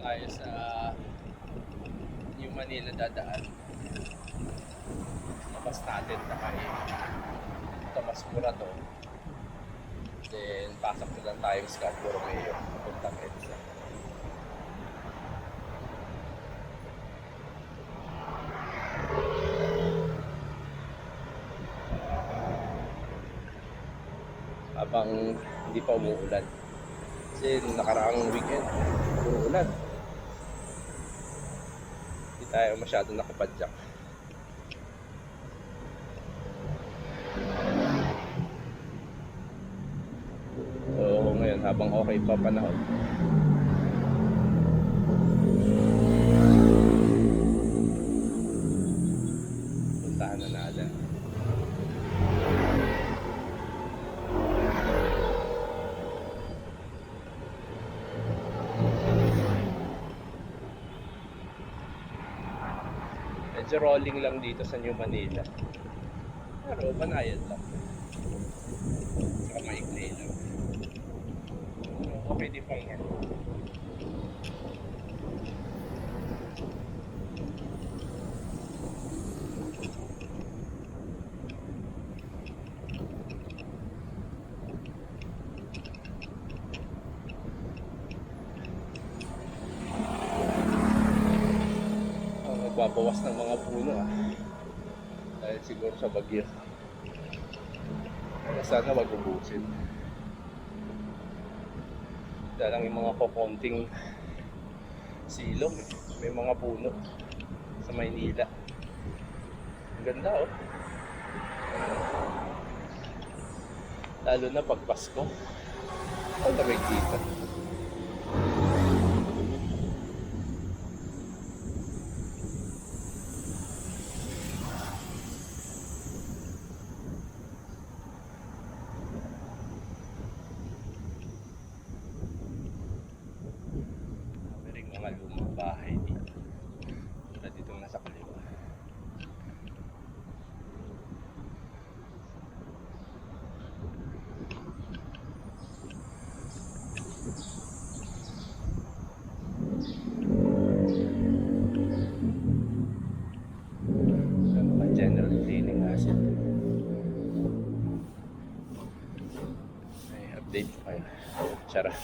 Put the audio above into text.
tayo sa New Manila dadaan. Labas natin na kayo. Ito mas mura to. Then pasok na lang tayo sa Borromeo. Puntang EDSA. Habang hindi pa umuulan. Kasi nakaraang weekend, umuulan. Hindi tayo masyado nakapadyak. So ngayon, habang okay pa panahon, puntahan na natin. Medyo rolling lang dito sa New Manila. Pero banayad lang. Saka maikli lang. Okay din pang yan. Nagbabawas ng mga puno dahil siguro sa bagyo. Kaya sana wag ubusin. Dahil lang yung mga kokonting silong, may mga puno sa Maynila. Ang ganda lalo na pag Pasko. Ang lamig dito. Mga lumang bahay dito. Tulad ditong nasa kaliwa. Mga general cleaning asset. Ay, update pa kayo. Charot.